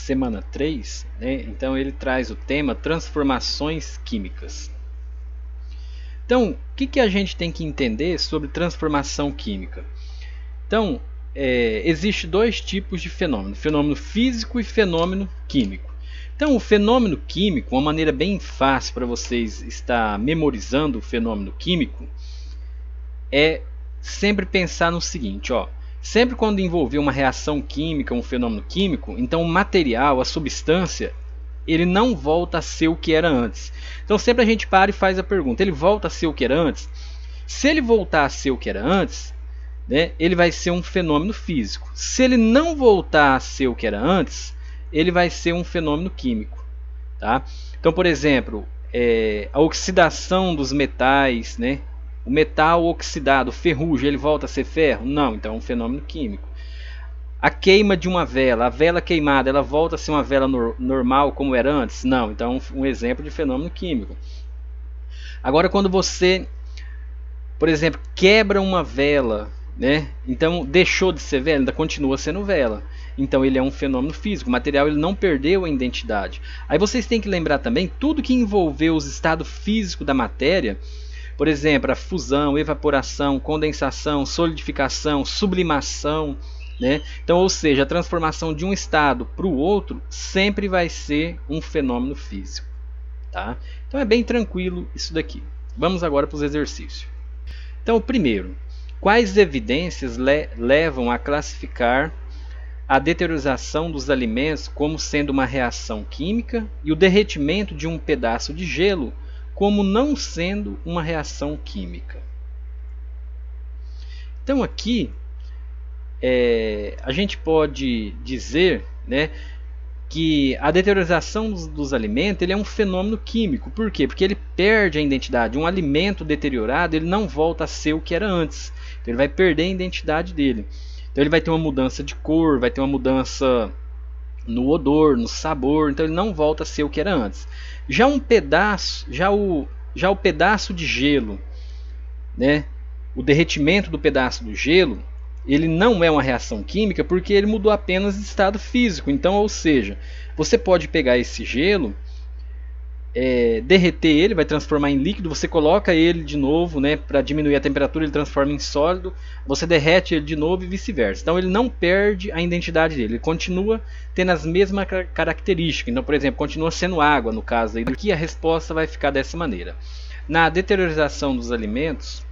semana 3, né? Então ele traz o tema transformações químicas. Então, o que a gente tem que entender sobre transformação química? Então, existe dois tipos de fenômeno: fenômeno físico e fenômeno químico. Então, o fenômeno químico, uma maneira bem fácil para vocês estar memorizando o fenômeno químico, é sempre pensar no seguinte, ó. Sempre quando envolver uma reação química, um fenômeno químico, então o material, a substância, ele não volta a ser o que era antes. Então sempre a gente para e faz a pergunta: ele volta a ser o que era antes? Se ele voltar a ser o que era antes, né, ele vai ser um fenômeno físico. Se ele não voltar a ser o que era antes, ele vai ser um fenômeno químico. Tá? Então, por exemplo, a oxidação dos metais, né? O metal oxidado, ferrugem, ele volta a ser ferro? Não, então é um fenômeno químico. A queima de uma vela, a vela queimada, ela volta a ser uma vela normal como era antes? Não, então é um exemplo de fenômeno químico. Agora, quando você, por exemplo, quebra uma vela, né? Então deixou de ser vela, ainda continua sendo vela. Então ele é um fenômeno físico, o material ele não perdeu a identidade. Aí vocês têm que lembrar também tudo que envolveu os estados físicos da matéria. Por exemplo, a fusão, evaporação, condensação, solidificação, sublimação, né? Então, ou seja, a transformação de um estado para o outro sempre vai ser um fenômeno físico. Tá? Então é bem tranquilo isso daqui. Vamos agora para os exercícios. Então, o primeiro: quais evidências levam a classificar a deteriorização dos alimentos como sendo uma reação química e o derretimento de um pedaço de gelo como não sendo uma reação química? Então aqui a gente pode dizer, né, que a deteriorização dos alimentos ele é um fenômeno químico. Por quê? Porque ele perde a identidade. Um alimento deteriorado ele não volta a ser o que era antes. Então ele vai perder a identidade dele. Então ele vai ter uma mudança de cor, vai ter uma mudança no odor, no sabor. Então ele não volta a ser o que era antes. Já um pedaço, já o pedaço de gelo, né? O derretimento do pedaço do gelo, ele não é uma reação química porque ele mudou apenas de estado físico. Então, ou seja, você pode pegar esse gelo, derreter ele, vai transformar em líquido, você coloca ele de novo, né, para diminuir a temperatura, ele transforma em sólido, você derrete ele de novo e vice-versa. Então ele não perde a identidade dele, ele continua tendo as mesmas características. Então, por exemplo, continua sendo água no caso aí. Aqui a resposta vai ficar dessa maneira: na deteriorização dos alimentos,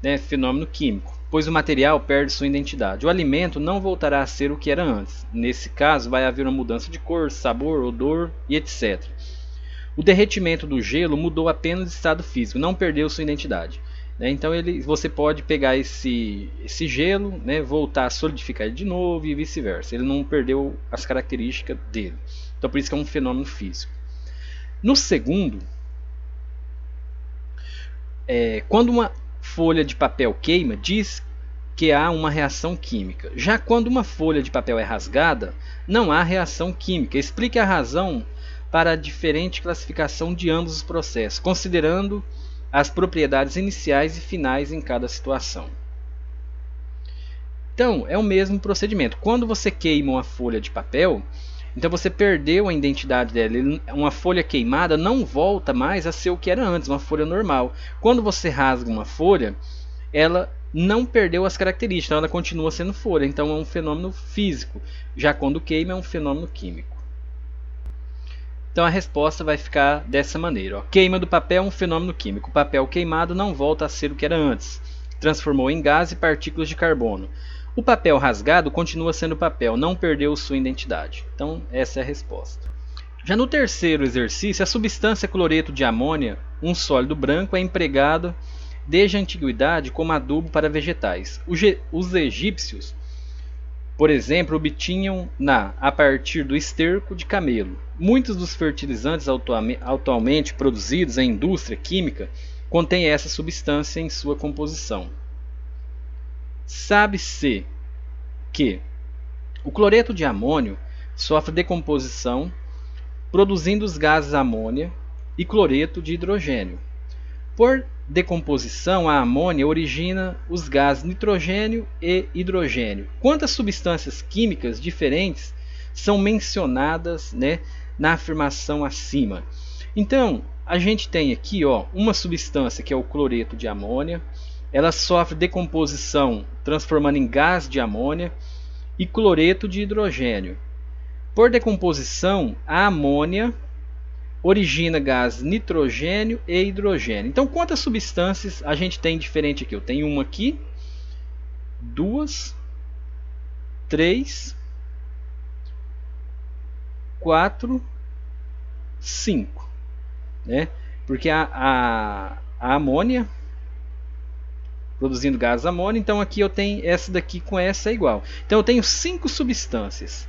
né, fenômeno químico, pois o material perde sua identidade. O alimento não voltará a ser o que era antes. Nesse caso, vai haver uma mudança de cor, sabor, odor e etc. O derretimento do gelo mudou apenas de estado físico, não perdeu sua identidade. Então você pode pegar esse gelo, né, voltar a solidificar ele de novo e vice-versa. Ele não perdeu as características dele. Então por isso que é um fenômeno físico. No segundo, quando uma folha de papel queima, diz que há uma reação química. Já quando uma folha de papel é rasgada, não há reação química. Explique a razão para a diferente classificação de ambos os processos, considerando as propriedades iniciais e finais em cada situação. Então, é o mesmo procedimento. Quando você queima uma folha de papel, então você perdeu a identidade dela. Uma folha queimada não volta mais a ser o que era antes, uma folha normal. Quando você rasga uma folha, ela não perdeu as características, então ela continua sendo folha. Então é um fenômeno físico. Já quando queima é um fenômeno químico. Então a resposta vai ficar dessa maneira: ó. Queima do papel é um fenômeno químico. O papel queimado não volta a ser o que era antes. Transformou em gás e partículas de carbono. O papel rasgado continua sendo papel, não perdeu sua identidade. Então essa é a resposta. Já no terceiro exercício, a substância cloreto de amônia, um sólido branco, é empregado desde a antiguidade como adubo para vegetais. Os egípcios, por exemplo, obtinham a partir do esterco de camelo. Muitos dos fertilizantes atualmente produzidos em indústria química contêm essa substância em sua composição. Sabe-se que o cloreto de amônio sofre decomposição, produzindo os gases amônia e cloreto de hidrogênio. Por decomposição, a amônia origina os gases nitrogênio e hidrogênio. Quantas substâncias químicas diferentes são mencionadas, né, na afirmação acima. Então, a gente tem aqui, ó, uma substância que é o cloreto de amônia. Ela sofre decomposição transformando em gás de amônia e cloreto de hidrogênio. Por decomposição, a amônia origina gás nitrogênio e hidrogênio. Então, quantas substâncias a gente tem diferente aqui? Eu tenho uma aqui, 2, 3, 4, 5, né? Porque a amônia produzindo gás amônia, então aqui eu tenho essa daqui com essa é igual. Então eu tenho 5 substâncias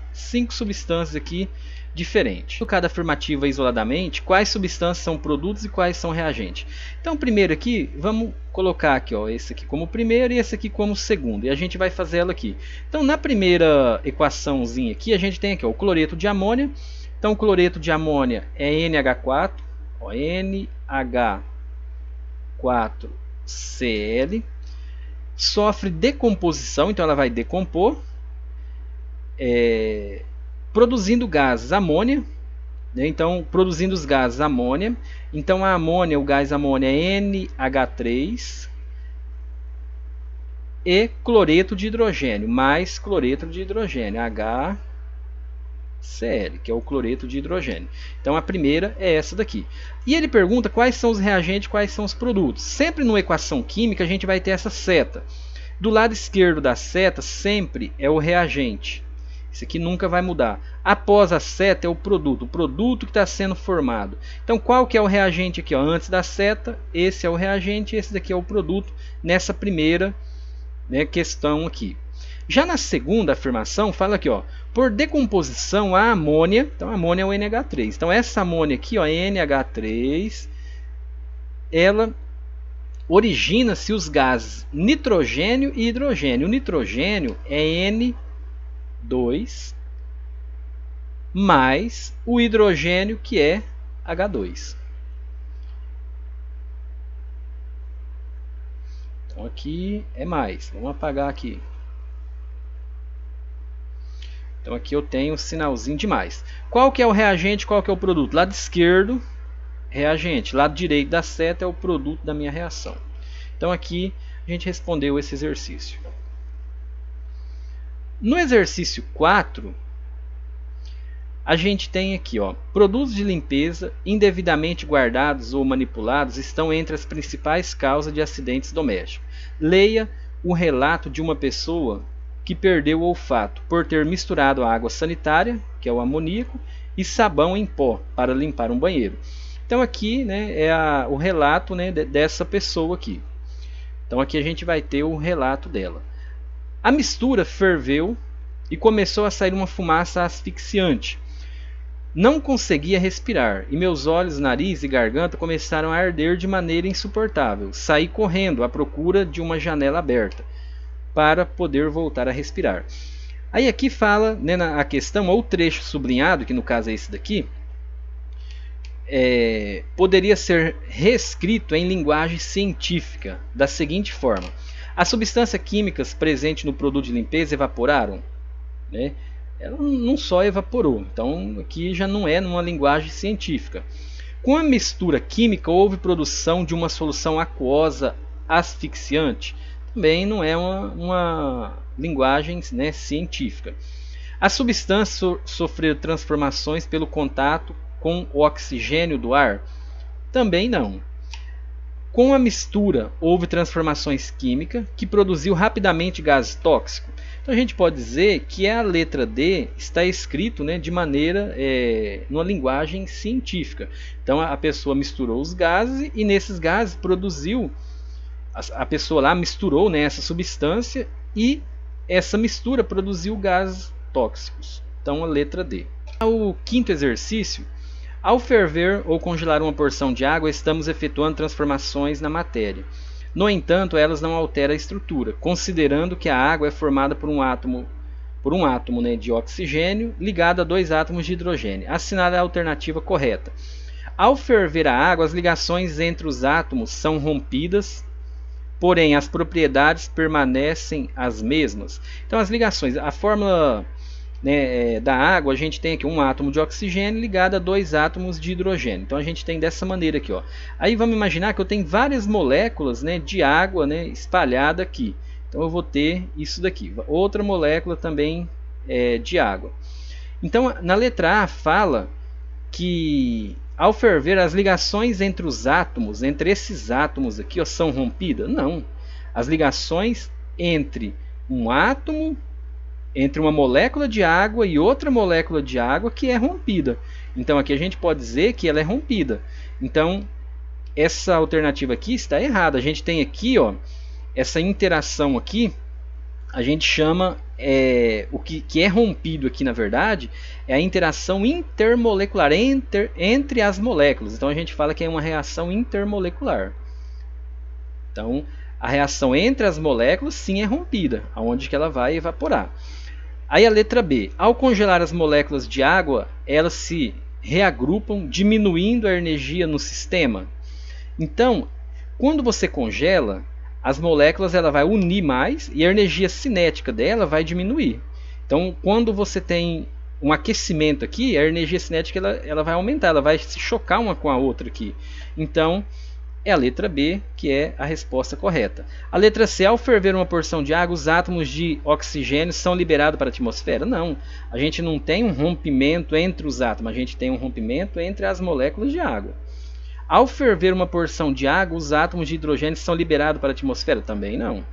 aqui diferentes. Cada afirmativa isoladamente, quais substâncias são produtos e quais são reagentes. Então primeiro aqui, vamos colocar aqui, ó, esse aqui como primeiro e esse aqui como segundo, e a gente vai fazer ela aqui. Então na primeira equaçãozinha aqui, a gente tem aqui, ó, o cloreto de amônia. Então o cloreto de amônia é NH4, ó, NH4Cl. Sofre decomposição, então ela vai decompor, produzindo gases amônia, né? Então produzindo os gases amônia, então a amônia, o gás amônia é NH3 e cloreto de hidrogênio, mais cloreto de hidrogênio, HCl, que é o cloreto de hidrogênio. Então a primeira é essa daqui. E ele pergunta quais são os reagentes, quais são os produtos. Sempre numa equação química a gente vai ter essa seta. Do lado esquerdo da seta sempre é o reagente. Isso aqui nunca vai mudar. Após a seta é o produto que está sendo formado. Então qual que é o reagente aqui? Ó? Antes da seta, esse é o reagente, esse daqui é o produto nessa primeira, né, questão aqui. Já na segunda afirmação, fala aqui, ó, por decomposição a amônia, então a amônia é o NH3. Então essa amônia aqui, ó, NH3, ela origina-se os gases nitrogênio e hidrogênio. O nitrogênio é N2 mais o hidrogênio que é H2. Então aqui é mais. Vamos apagar aqui. Então aqui eu tenho um sinalzinho de mais. Qual que é o reagente, qual que é o produto? Lado esquerdo, reagente. Lado direito da seta é o produto da minha reação. Então aqui a gente respondeu esse exercício. No exercício 4, a gente tem aqui, ó, produtos de limpeza indevidamente guardados ou manipulados estão entre as principais causas de acidentes domésticos. Leia o relato de uma pessoa que perdeu o olfato por ter misturado a água sanitária, que é o amoníaco, e sabão em pó para limpar um banheiro. Então aqui, né, é o relato, né, dessa pessoa aqui. Então aqui a gente vai ter o relato dela. A mistura ferveu e começou a sair uma fumaça asfixiante. Não conseguia respirar e meus olhos, nariz e garganta começaram a arder de maneira insuportável. Saí correndo à procura de uma janela aberta para poder voltar a respirar. Aí aqui fala, né, a questão, ou o trecho sublinhado, que no caso é esse daqui, poderia ser reescrito em linguagem científica da seguinte forma: as substâncias químicas presentes no produto de limpeza evaporaram, né? Ela não só evaporou, então aqui já não é numa linguagem científica. Com a mistura química houve produção de uma solução aquosa asfixiante, também não é uma linguagem, né, científica. As substâncias sofreram transformações pelo contato com o oxigênio do ar, também não. Com a mistura houve transformações químicas que produziu rapidamente gás tóxico. Então a gente pode dizer que a letra D está escrito, né, de maneira, numa linguagem científica. Então a pessoa misturou os gases e nesses gases produziu, a pessoa lá misturou, né, essa substância e essa mistura produziu gases tóxicos. Então a letra D. O quinto exercício: ao ferver ou congelar uma porção de água, estamos efetuando transformações na matéria. No entanto, elas não alteram a estrutura, considerando que a água é formada por um átomo, né, de oxigênio ligado a 2 átomos de hidrogênio. Assinale a alternativa correta. Ao ferver a água, as ligações entre os átomos são rompidas, porém as propriedades permanecem as mesmas. Então as ligações, a fórmula né, da água, a gente tem aqui um átomo de oxigênio ligado a 2 átomos de hidrogênio. Então a gente tem dessa maneira aqui, ó. Aí vamos imaginar que eu tenho várias moléculas, né, de água, né, espalhada aqui. Então eu vou ter isso daqui, outra molécula também de água. Então na letra A fala que ao ferver as ligações entre os átomos, entre esses átomos aqui, ó, são rompidas? Não. As ligações entre um átomo, entre uma molécula de água e outra molécula de água que é rompida. Então aqui a gente pode dizer que ela é rompida. Então essa alternativa aqui está errada. A gente tem aqui, ó, essa interação aqui, a gente chama o que é rompido aqui, na verdade, é a interação intermolecular entre as moléculas. Então a gente fala que é uma reação intermolecular. Então a reação entre as moléculas sim é rompida, aonde que ela vai evaporar. Aí a letra B, ao congelar as moléculas de água, elas se reagrupam, diminuindo a energia no sistema. Então, quando você congela, as moléculas ela vai unir mais e a energia cinética dela vai diminuir. Então, quando você tem um aquecimento aqui, a energia cinética ela vai aumentar, ela vai se chocar uma com a outra aqui. Então, é a letra B que é a resposta correta. A letra C, ao ferver uma porção de água, os átomos de oxigênio são liberados para a atmosfera? Não, a gente não tem um rompimento entre os átomos, a gente tem um rompimento entre as moléculas de água. Ao ferver uma porção de água, os átomos de hidrogênio são liberados para a atmosfera? Também não.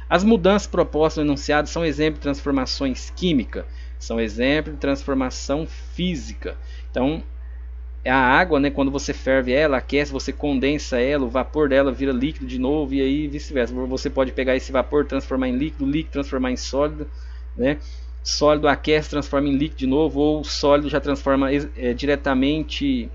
As mudanças propostas no enunciado são exemplo de transformações químicas, são exemplo de transformação física. Então, a água, né, quando você ferve ela, aquece, você condensa ela, o vapor dela vira líquido de novo e aí vice-versa. Você pode pegar esse vapor, transformar em líquido, líquido transformar em sólido, né? Sólido aquece, transforma em líquido de novo, ou sólido já transforma diretamente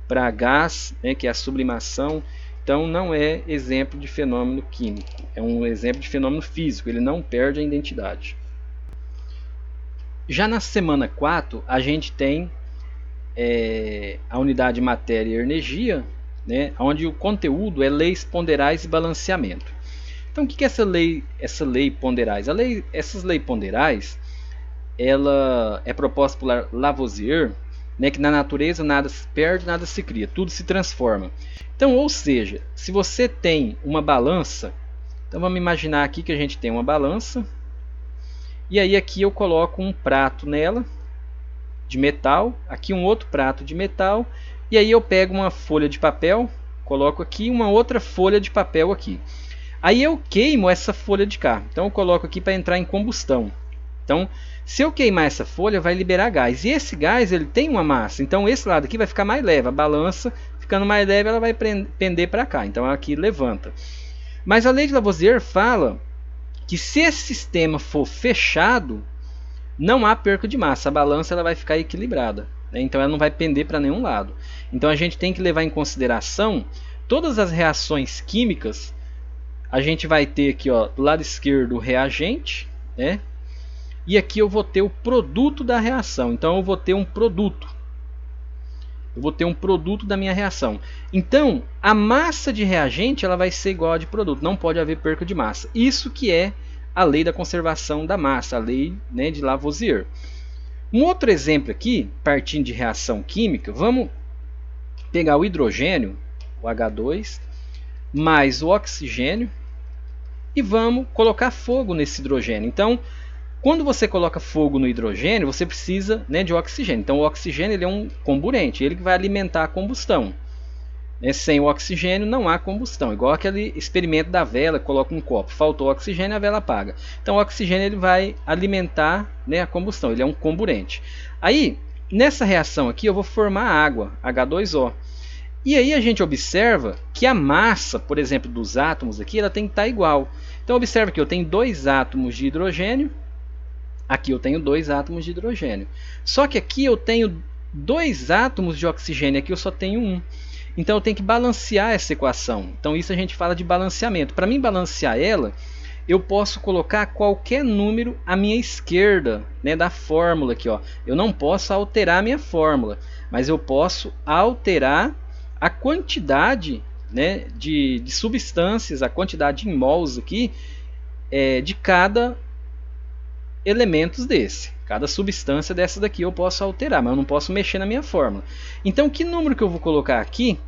para gás, né, que é a sublimação. Então não é exemplo de fenômeno químico, é um exemplo de fenômeno físico, ele não perde a identidade. Já na semana 4, a gente tem a unidade matéria e energia, né, onde o conteúdo é leis ponderais e balanceamento. Então o que é essa lei ponderais? Essas leis ponderais ela é proposta por Lavoisier, né, que na natureza nada se perde, nada se cria, tudo se transforma. Então, ou seja, se você tem uma balança, então vamos imaginar aqui que a gente tem uma balança, e aí aqui eu coloco um prato nela, de metal, aqui um outro prato de metal, e aí eu pego uma folha de papel, coloco aqui uma outra folha de papel aqui. Aí eu queimo essa folha de cá, então eu coloco aqui para entrar em combustão. Então, se eu queimar essa folha, vai liberar gás. E esse gás ele tem uma massa. Então, esse lado aqui vai ficar mais leve. A balança, ficando mais leve, ela vai pender para cá. Então, aqui levanta. Mas a lei de Lavoisier fala que se esse sistema for fechado, não há perca de massa. A balança ela vai ficar equilibrada, né? Então, ela não vai pender para nenhum lado. Então, a gente tem que levar em consideração todas as reações químicas. A gente vai ter aqui, ó, do lado esquerdo o reagente, né? E aqui eu vou ter o produto da reação. Então eu vou ter um produto. Eu vou ter um produto da minha reação. Então a massa de reagente ela vai ser igual a de produto. Não pode haver perca de massa. Isso que é a lei da conservação da massa, a lei, né, de Lavoisier. Um outro exemplo aqui, partindo de reação química, vamos pegar o hidrogênio, o H2, mais o oxigênio e vamos colocar fogo nesse hidrogênio. Então, quando você coloca fogo no hidrogênio, você precisa, né, de oxigênio. Então, o oxigênio ele é um comburente, ele que vai alimentar a combustão. Sem o oxigênio não há combustão. Igual aquele experimento da vela, coloca um copo, faltou oxigênio, a vela apaga. Então, o oxigênio ele vai alimentar, né, a combustão, ele é um comburente. Aí, nessa reação aqui, eu vou formar água, H2O. E aí a gente observa que a massa, por exemplo, dos átomos aqui, ela tem que estar igual. Então, observa que eu tenho 2 átomos de hidrogênio. Aqui eu tenho 2 átomos de hidrogênio. Só que aqui eu tenho 2 átomos de oxigênio, aqui eu só tenho 1. Então eu tenho que balancear essa equação. Então isso a gente fala de balanceamento. Para mim balancear ela, eu posso colocar qualquer número à minha esquerda, né, da fórmula aqui, ó. Eu não posso alterar a minha fórmula, mas eu posso alterar a quantidade, né, de substâncias, a quantidade em mols aqui, de cada elementos desse. Cada substância dessa daqui eu posso alterar, mas eu não posso mexer na minha fórmula. Então, que número que eu vou colocar aqui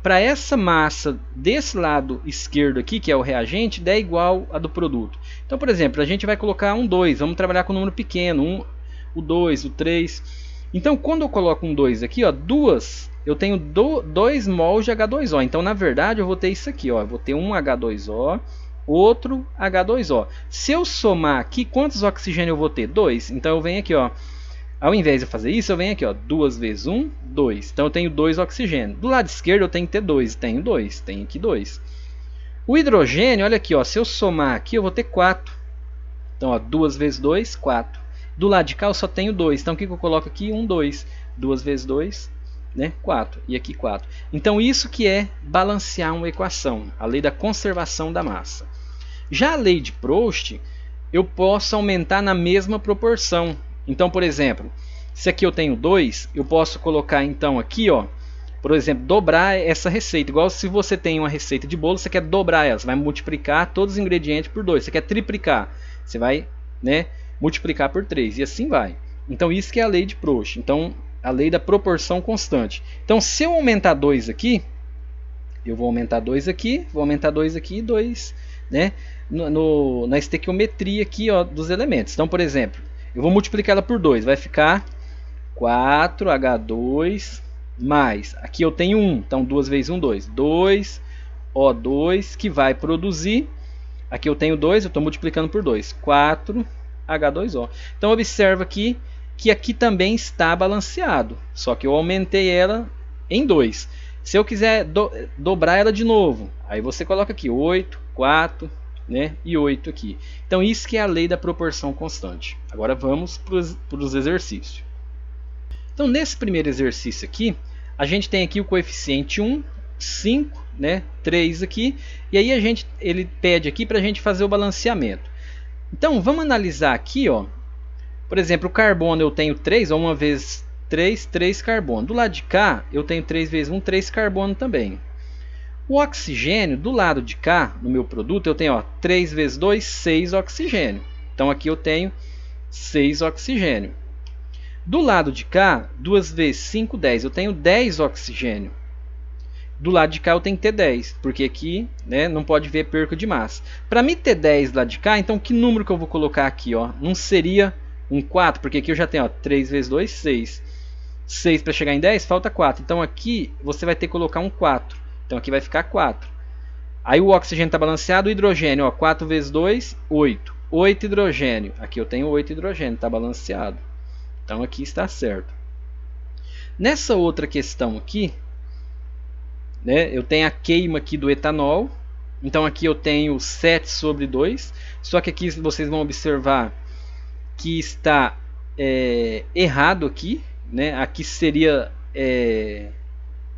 para essa massa desse lado esquerdo aqui, que é o reagente, der igual a do produto? Então, por exemplo, a gente vai colocar um 2, vamos trabalhar com um número pequeno, o 2, o 3. Então, quando eu coloco um 2 aqui, ó, eu tenho 2 mols de H2O. Então, na verdade, eu vou ter isso aqui, ó, eu vou ter um H2O, outro H2O. Se eu somar aqui, quantos oxigênio eu vou ter? 2. Então, eu venho aqui, ó, ao invés de eu fazer isso, eu venho aqui, ó, 2 vezes 1, 2. Então, eu tenho 2 oxigênio. Do lado esquerdo, eu tenho que ter 2. Tenho 2. Tenho aqui 2. O hidrogênio, olha aqui, ó, se eu somar aqui, eu vou ter 4. Então, ó, 2 vezes 2, 4. Do lado de cá, eu só tenho 2. Então, o que eu coloco aqui? 1, 2. 2 vezes 2, né? 4. E aqui 4. Então, isso que é balancear uma equação. A lei da conservação da massa. Já a lei de Proust, eu posso aumentar na mesma proporção. Então, por exemplo, se aqui eu tenho 2, eu posso colocar então aqui, ó, por exemplo, dobrar essa receita. Igual se você tem uma receita de bolo, você quer dobrar ela, você vai multiplicar todos os ingredientes por 2. Você quer triplicar, você vai, né, multiplicar por 3 e assim vai. Então isso que é a lei de Proust. Então a lei da proporção constante. Então se eu aumentar 2 aqui, eu vou aumentar 2 aqui, vou aumentar 2 aqui e 2, né, na estequiometria aqui, ó, dos elementos. Então, por exemplo, eu vou multiplicar ela por 2, vai ficar 4H2 mais, aqui eu tenho 1, então 2 vezes 1, 2, 2O2 que vai produzir, aqui eu tenho 2, eu estou multiplicando por 2, 4H2O. Então observa aqui que aqui também está balanceado, só que eu aumentei ela em 2. Se eu quiser dobrar ela de novo, aí você coloca aqui 8, 4, né, e 8 aqui. Então isso que é a lei da proporção constante. Agora vamos para os exercícios. Então nesse primeiro exercício aqui, a gente tem aqui o coeficiente 1, 5, né, 3 aqui, e aí ele pede aqui para a gente fazer o balanceamento. Então vamos analisar aqui, ó. Por exemplo, o carbono eu tenho 3, ó, 1 vezes 3, 3 carbono. Do lado de cá eu tenho 3 vezes 1, 3 carbono também. O oxigênio, do lado de cá, no meu produto, eu tenho, ó, 3 vezes 2, 6 oxigênio. Então aqui eu tenho 6 oxigênio. Do lado de cá, 2 vezes 5, 10. Eu tenho 10 oxigênio. Do lado de cá eu tenho que ter 10, porque aqui, né, não pode ver perca de massa. Para mim ter 10 lá de cá, então que número que eu vou colocar aqui? Ó? Não seria um 4, porque aqui eu já tenho, ó, 3 vezes 2, 6. 6 para chegar em 10, falta 4. Então aqui você vai ter que colocar um 4. Então aqui vai ficar 4. Aí o oxigênio está balanceado, o hidrogênio, ó, 4 vezes 2, 8. 8 hidrogênio. Aqui eu tenho 8 hidrogênio, está balanceado. Então aqui está certo. Nessa outra questão aqui, né, eu tenho a queima aqui do etanol. Então aqui eu tenho 7 sobre 2. Só que aqui vocês vão observar que está errado aqui, né? Aqui seria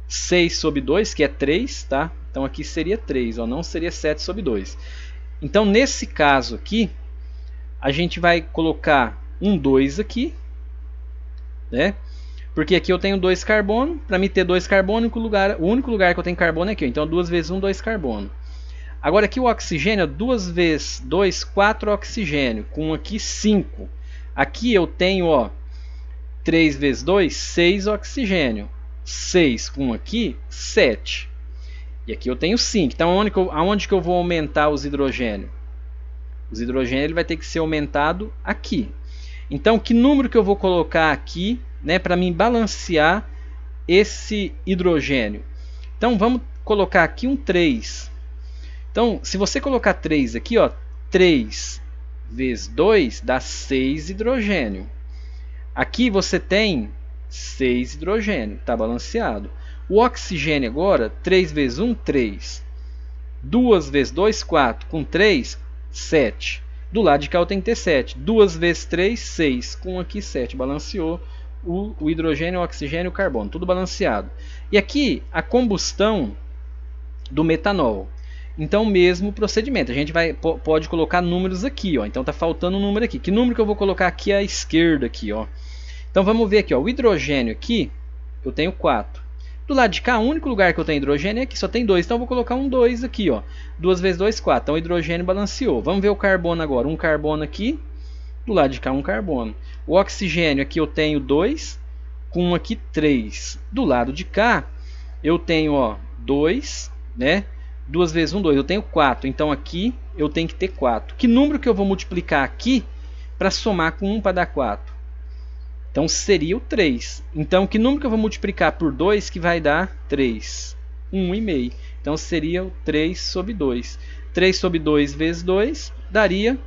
6 sobre 2, que é 3, tá? Então aqui seria 3, ó, não seria 7 sobre 2. Então nesse caso aqui, a gente vai colocar um 2 aqui, né? Porque aqui eu tenho 2 carbono. Para mim ter 2 carbono, o único lugar que eu tenho carbono é aqui. Então 2 vezes 1, 2 carbono. Agora aqui o oxigênio, 2 vezes 2, 4 oxigênio. Com aqui 5. Aqui eu tenho, ó, 3 vezes 2, 6 oxigênio. 6 com aqui, 7. E aqui eu tenho 5. Então aonde que eu vou aumentar os hidrogênios? Os hidrogênios ele vai ter que ser aumentado aqui. Então que número que eu vou colocar aqui, né, para mim balancear esse hidrogênio? Então vamos colocar aqui um 3. Então se você colocar 3 aqui, ó, 3 vezes 2 dá 6 hidrogênio. Aqui você tem 6 hidrogênio, está balanceado. O oxigênio agora, 3 vezes 1, 3. 2 vezes 2, 4. Com 3, 7. Do lado de cá eu tenho que ter 7. 2 vezes 3, 6. Com aqui 7. Balanceou o hidrogênio, o oxigênio e o carbono. Tudo balanceado. E aqui a combustão do metanol. Então, mesmo procedimento. A gente pode colocar números aqui. Ó. Então, está faltando um número aqui. Que número que eu vou colocar aqui à esquerda? Aqui, ó. Então, vamos ver aqui. Ó. O hidrogênio aqui, eu tenho 4. Do lado de cá, o único lugar que eu tenho hidrogênio é aqui, só tem 2. Então eu vou colocar um 2 aqui, ó. 2 vezes 2, 4. Então o hidrogênio balanceou. Vamos ver o carbono agora. Um carbono aqui. do lado de cá um carbono. O oxigênio aqui eu tenho 2, com um aqui 3. Do lado de cá eu tenho 2, né? 2 vezes 1, 2. Eu tenho 4. Então aqui eu tenho que ter 4. Que número que eu vou multiplicar aqui para somar com 1 para dar 4? Então seria o 3. Então que número que eu vou multiplicar por 2 que vai dar 3? 1,5. Então seria o 3 sobre 2. 3 sobre 2 vezes 2 daria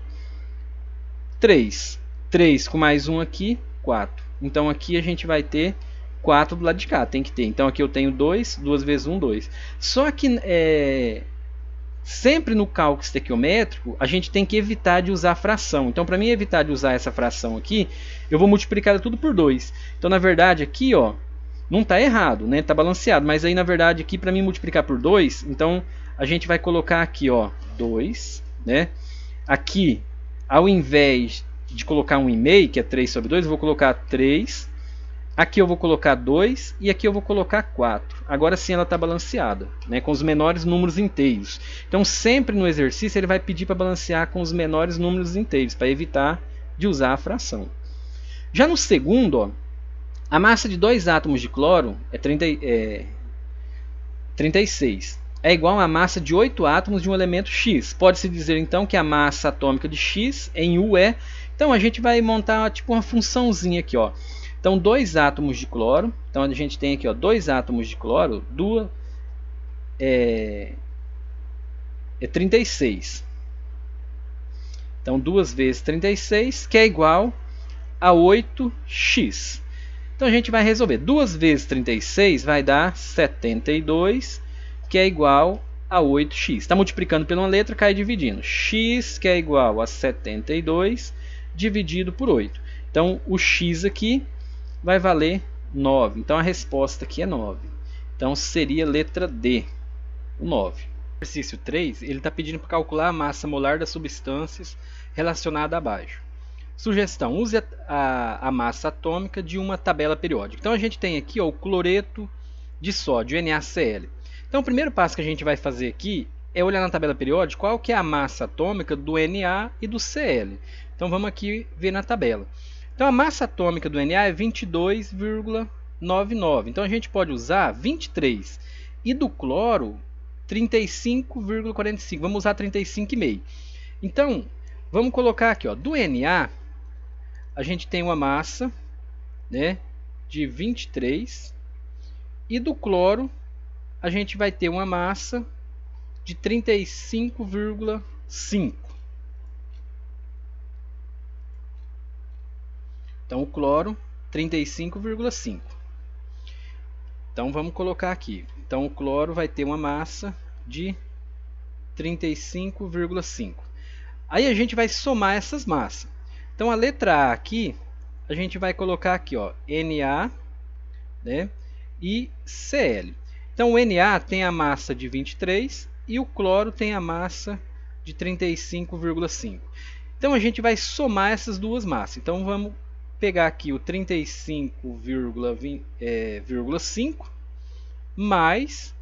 3. 3 com mais 1 aqui, 4. Então aqui a gente vai ter 4 do lado de cá, tem que ter. Então aqui eu tenho 2, 2 vezes 1, 2. Só que sempre no cálculo estequiométrico, a gente tem que evitar de usar fração. Então para mim evitar de usar essa fração aqui, eu vou multiplicar tudo por 2. Então na verdade aqui, não está errado, né? Está balanceado. Mas aí na verdade aqui para mim multiplicar por 2, então a gente vai colocar aqui, 2, né? Aqui, ao invés de colocar 1,5, que é 3 sobre 2, eu vou colocar 3. Aqui eu vou colocar 2 e aqui eu vou colocar 4. Agora sim ela está balanceada, né, com os menores números inteiros. Então sempre no exercício ele vai pedir para balancear com os menores números inteiros, para evitar de usar a fração. Já no segundo, a massa de 2 átomos de cloro é 36. É igual à massa de 8 átomos de um elemento X. Pode-se dizer então que a massa atômica de X em U é... Então a gente vai montar tipo uma funçãozinha aqui. Então 2 átomos de cloro. Então a gente tem aqui 2 átomos de cloro. É 36. Então 2 vezes 36, que é igual a 8x. Então a gente vai resolver. 2 vezes 36 vai dar 72, que é igual a 8x. Está multiplicando por uma letra, cai dividindo. X, que é igual a 72, dividido por 8. Então o x aqui vai valer 9. Então a resposta aqui é 9. Então seria a letra D, o 9. No exercício 3, ele está pedindo para calcular a massa molar das substâncias relacionada abaixo. Sugestão: use a massa atômica de uma tabela periódica. Então a gente tem aqui o cloreto de sódio, NaCl. Então o primeiro passo que a gente vai fazer aqui é olhar na tabela periódica qual que é a massa atômica do Na e do Cl. Então vamos aqui ver na tabela. Então a massa atômica do Na é 22,99. Então a gente pode usar 23. E do cloro, 35,45. Vamos usar 35,5. Então, vamos colocar aqui, do Na, a gente tem uma massa, né, de 23. E do cloro, a gente vai ter uma massa de 35,5. Então o cloro, 35,5. Então vamos colocar aqui. Então o cloro vai ter uma massa de 35,5. Aí a gente vai somar essas massas. Então a letra A aqui, a gente vai colocar aqui, Na, né, e Cl. Então o Na tem a massa de 23 e o cloro tem a massa de 35,5. Então a gente vai somar essas duas massas. Então vamos pegar aqui o 35,5 mais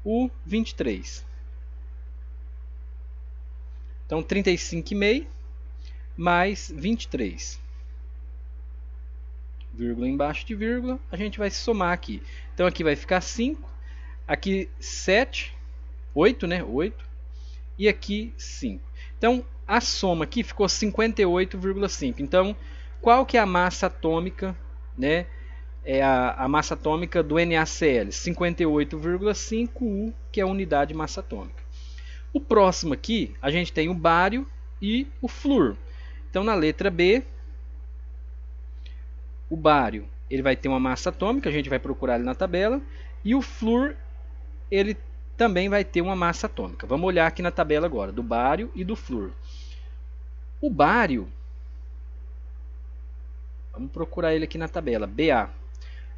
o 23. Então 35,5 mais 23. Vírgula embaixo de vírgula, a gente vai somar aqui. Então aqui vai ficar 5, aqui 7, 8, né? 8, e aqui 5. Então a soma aqui ficou 58,5. Então qual que é a massa atômica, né? É a massa atômica do NaCl, 58,5U, que é a unidade de massa atômica. O próximo aqui, a gente tem o bário e o flúor. Então na letra B, o bário ele vai ter uma massa atômica, a gente vai procurar ele na tabela, e o flúor ele também vai ter uma massa atômica. Vamos olhar aqui na tabela agora, do bário e do flúor. O bário, vamos procurar ele aqui na tabela, Ba.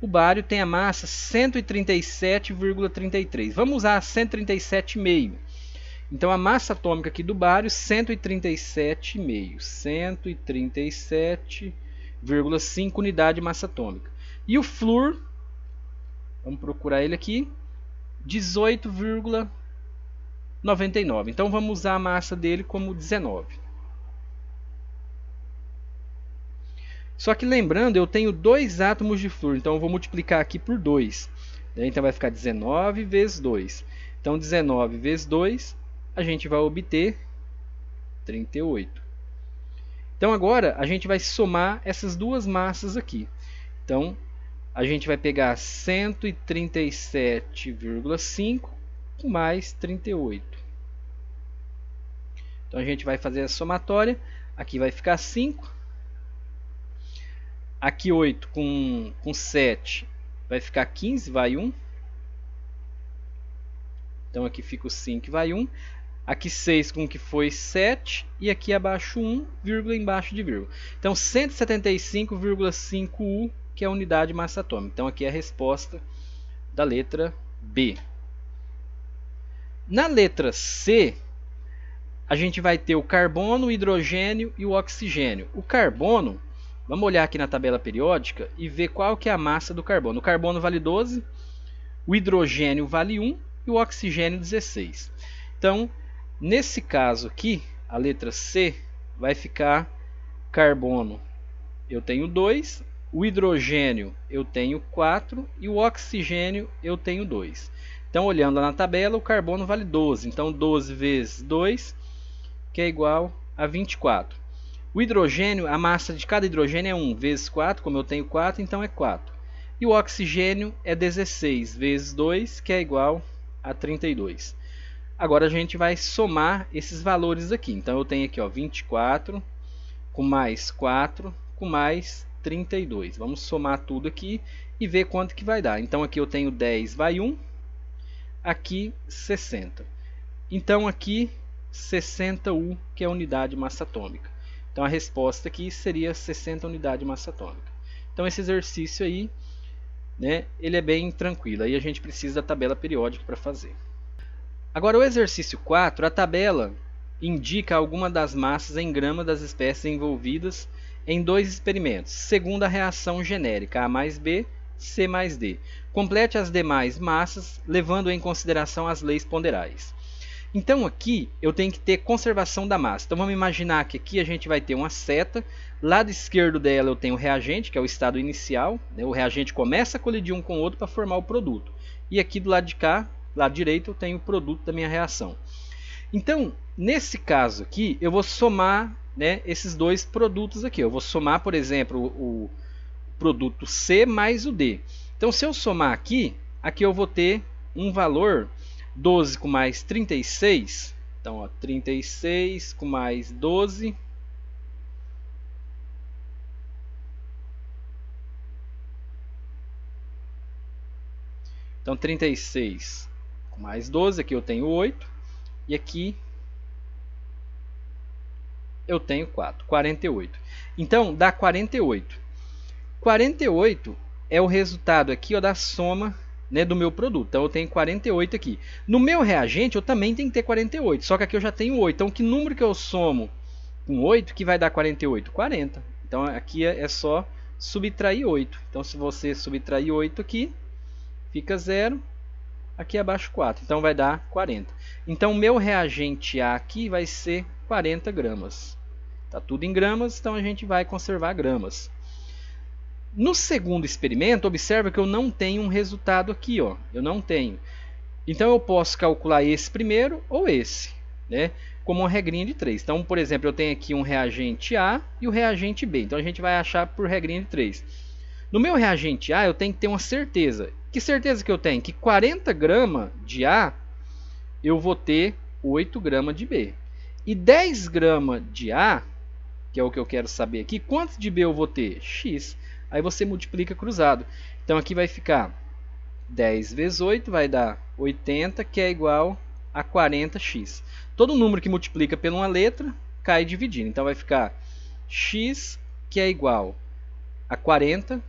O bário tem a massa 137,33. Vamos usar 137,5. Então a massa atômica aqui do bário 137,5. 137,5 unidade de massa atômica. E o flúor, vamos procurar ele aqui, 18,99. Então vamos usar a massa dele como 19. Só que lembrando, eu tenho 2 átomos de flúor, então eu vou multiplicar aqui por 2. Então vai ficar 19 vezes 2. Então 19 vezes 2, a gente vai obter 38. Então agora a gente vai somar essas duas massas aqui. Então a gente vai pegar 137,5 mais 38. Então a gente vai fazer a somatória. Aqui vai ficar 5. Aqui 8 com 7 vai ficar 15, vai 1. Então aqui fica o 5 e vai 1. Aqui 6 com que foi 7. E aqui abaixo 1, vírgula embaixo de vírgula. Então 175,5U, que é a unidade de massa atômica. Então aqui é a resposta da letra B. Na letra C, a gente vai ter o carbono, o hidrogênio e o oxigênio. O carbono, vamos olhar aqui na tabela periódica e ver qual que é a massa do carbono. O carbono vale 12, o hidrogênio vale 1 e o oxigênio 16. Então, nesse caso aqui, a letra C vai ficar carbono, eu tenho 2, o hidrogênio eu tenho 4 e o oxigênio eu tenho 2. Então, olhando lá na tabela, o carbono vale 12. Então, 12 vezes 2, que é igual a 24. O hidrogênio, a massa de cada hidrogênio é 1 vezes 4, como eu tenho 4, então é 4. E o oxigênio é 16 vezes 2, que é igual a 32. Agora a gente vai somar esses valores aqui. Então eu tenho aqui 24 com mais 4 com mais 32. Vamos somar tudo aqui e ver quanto que vai dar. Então aqui eu tenho 10 vai 1, aqui 60. Então aqui 60U, que é a unidade de massa atômica. Então a resposta aqui seria 60 unidade de massa atômica. Então esse exercício aí, né, ele é bem tranquilo. Aí a gente precisa da tabela periódica para fazer. Agora o exercício 4, a tabela indica alguma das massas em grama das espécies envolvidas em 2 experimentos, segundo a reação genérica A mais B, C mais D. Complete as demais massas, levando em consideração as leis ponderais. Então aqui eu tenho que ter conservação da massa. Então vamos imaginar que aqui a gente vai ter uma seta. Lado esquerdo dela eu tenho o reagente, que é o estado inicial, né? O reagente começa a colidir um com o outro para formar o produto. E aqui do lado de cá, lado direito, eu tenho o produto da minha reação. Então, nesse caso aqui, eu vou somar, né, esses dois produtos aqui. Eu vou somar, por exemplo, o produto C mais o D. Então, se eu somar aqui eu vou ter um valor 12 com mais 36. Então, 36 com mais 12. Então, 36 com mais 12, aqui eu tenho 8. E aqui eu tenho 4, 48. Então, dá 48. 48 é o resultado aqui da soma, né, do meu produto. Então, eu tenho 48 aqui. No meu reagente, eu também tenho que ter 48. Só que aqui eu já tenho 8. Então, que número que eu somo com 8 que vai dar 48? 40. Então, aqui é só subtrair 8. Então, se você subtrair 8 aqui, fica 0. Aqui abaixo 4, então vai dar 40. Então o meu reagente A aqui vai ser 40 gramas. Está tudo em gramas, então a gente vai conservar gramas. No segundo experimento, observa que eu não tenho um resultado aqui. Eu não tenho. Então eu posso calcular esse primeiro ou esse, né, como uma regrinha de 3. Então, por exemplo, eu tenho aqui um reagente A e o reagente B. Então a gente vai achar por regrinha de 3. No meu reagente A, eu tenho que ter uma certeza. Que certeza que eu tenho? Que 40 gramas de A, eu vou ter 8 gramas de B. E 10 gramas de A, que é o que eu quero saber aqui, quantos de B eu vou ter? X. Aí você multiplica cruzado. Então aqui vai ficar 10 vezes 8, vai dar 80, que é igual a 40x. Todo número que multiplica por uma letra, cai dividindo. Então vai ficar x, que é igual a 40,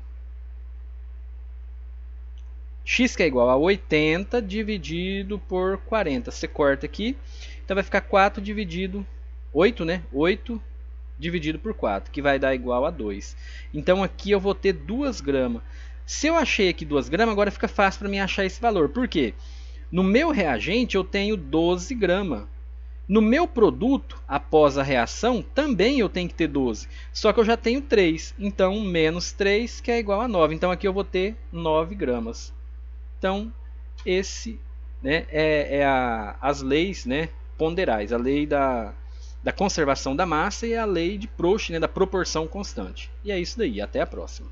x que é igual a 80 dividido por 40. Você corta aqui, então vai ficar 4 dividido, 8, né? 8 dividido por 4, que vai dar igual a 2. Então aqui eu vou ter 2 gramas. Se eu achei aqui 2 gramas, agora fica fácil para mim achar esse valor. Por quê? No meu reagente eu tenho 12 gramas. No meu produto, após a reação, também eu tenho que ter 12. Só que eu já tenho 3. Então, menos 3, que é igual a 9. Então, aqui eu vou ter 9 gramas. Então, esse, né, as leis, né, ponderais. A lei da conservação da massa e a lei de Proust, né, da proporção constante. E é isso daí. Até a próxima.